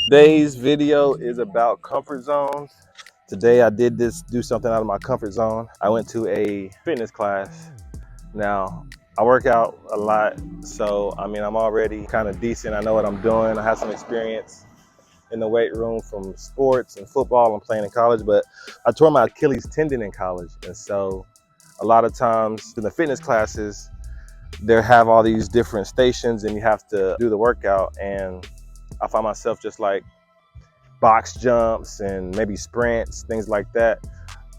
Today's video is about comfort zones. Today I did do something out of my comfort zone. I went to a fitness class. Now, I work out a lot, so I'm already kind of decent. I know what I'm doing. I have some experience in the weight room from sports and football and playing in college, but I tore my Achilles tendon in college. And so a lot of times in the fitness classes, they have all these different stations and you have to do the workout. And I find myself just like box jumps and maybe sprints, things like that.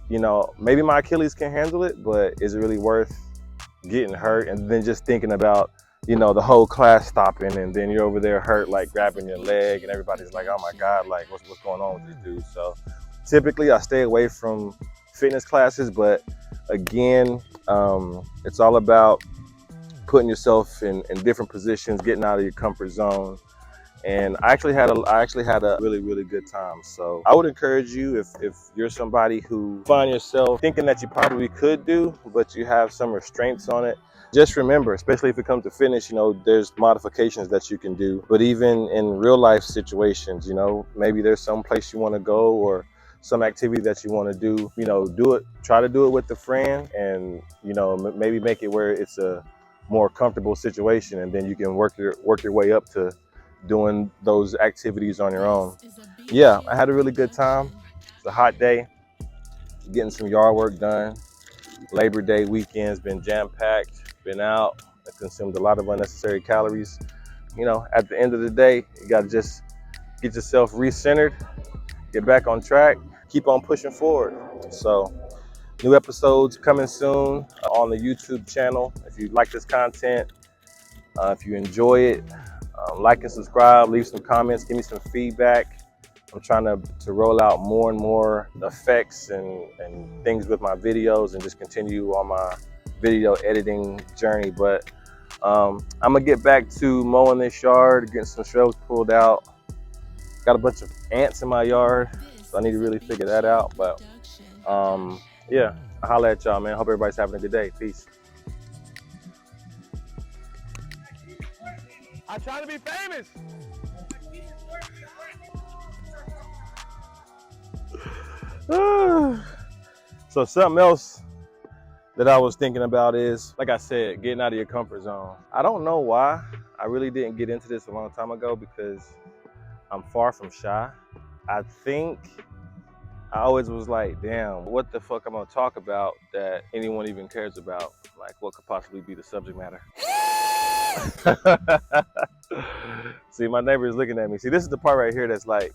You know, maybe my Achilles can handle it, but is it really worth getting hurt and then just thinking about, the whole class stopping and then you're over there hurt, like grabbing your leg and everybody's like, oh my God, like what's going on with this dude? So typically I stay away from fitness classes, but again, it's all about putting yourself in different positions, getting out of your comfort zone. And I actually had a really, really good time. So I would encourage you, if you're somebody who find yourself thinking that you probably could do, but you have some restraints on it, just remember, especially if it comes to fitness, there's modifications that you can do. But even in real life situations, maybe there's some place you want to go or some activity that you want to do, try to do it with a friend and, maybe make it where it's a more comfortable situation, and then you can work your way up to doing those activities on your own. Yeah, I had a really good time. It's a hot day, getting some yard work done. Labor Day weekend's been jam-packed, been out. I consumed a lot of unnecessary calories. At the end of the day, you gotta just get yourself recentered, get back on track, keep on pushing forward. So, new episodes coming soon on the YouTube channel. If you like this content, if you enjoy it, like and subscribe, leave some comments, give me some feedback. I'm trying to roll out more and more effects and things with my videos and just continue on my video editing journey. But I'm gonna get back to mowing this yard, getting some shrubs pulled out. Got a bunch of ants in my yard, so I need to really figure that out. But yeah, I'll holler at y'all, man. Hope everybody's having a good day. Peace. I'm trying to be famous. So something else that I was thinking about is, like I said, getting out of your comfort zone. I don't know why. I really didn't get into this a long time ago because I'm far from shy. I think I always was like, damn, what the fuck I'm gonna talk about that anyone even cares about? Like, what could possibly be the subject matter? See, my neighbor is looking at me. See, this is the part right here that's like,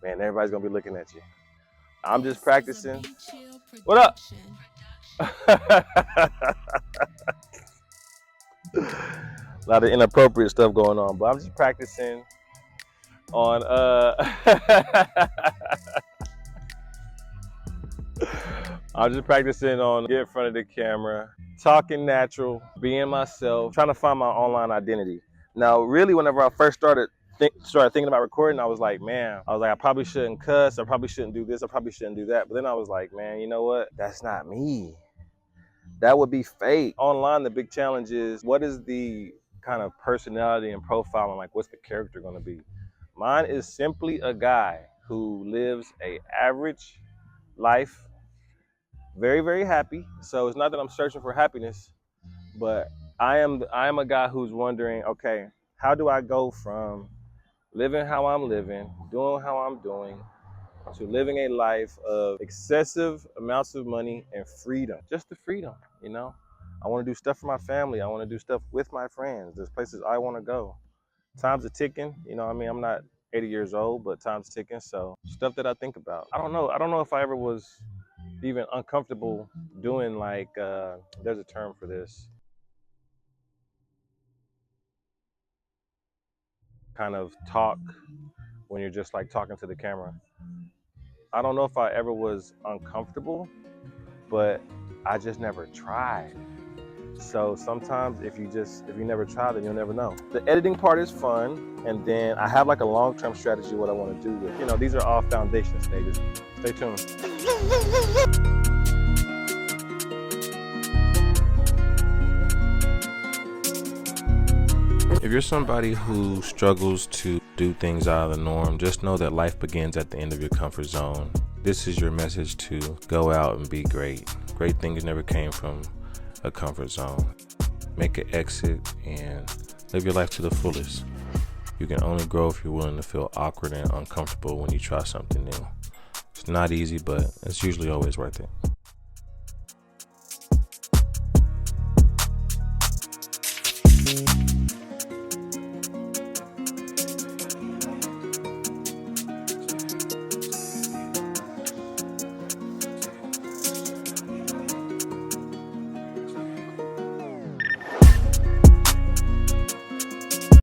man, everybody's gonna be looking at you. I'm just practicing. What up? A lot of inappropriate stuff going on, but I'm just practicing on I'm just practicing on getting in front of the camera, talking natural, being myself, trying to find my online identity. Now, really, whenever I first started thinking about recording, I was like, I probably shouldn't cuss, I probably shouldn't do this, I probably shouldn't do that. But then I was like, man, you know what? That's not me. That would be fake. Online, the big challenge is, what is the kind of personality and profile, and like, what's the character gonna be? Mine is simply a guy who lives a average life, very, very happy. So it's not that I'm searching for happiness, but I am a guy who's wondering, okay, how do I go from living how I'm living, doing how I'm doing, to living a life of excessive amounts of money and freedom? Just the freedom, I want to do stuff for my family. I want to do stuff with my friends. There's places I want to go. Time's are ticking, I'm not 80 years old, but time's ticking. So stuff that I think about. I don't know if I ever was even uncomfortable doing like, there's a term for this, kind of talk when you're just like talking to the camera. I don't know if I ever was uncomfortable, but I just never tried. So sometimes if you never try, then you'll never know. The editing part is fun, and then I have like a long-term strategy what I want to do with, these are all foundation stages. Stay tuned. If If you're somebody who struggles to do things out of the norm, just know that life begins at the end of your comfort zone. This is your message to go out and be great. Great things never came from a comfort zone. Make an exit and live your life to the fullest. You can only grow if you're willing to feel awkward and uncomfortable when you try something new. It's not easy, but it's usually always worth it.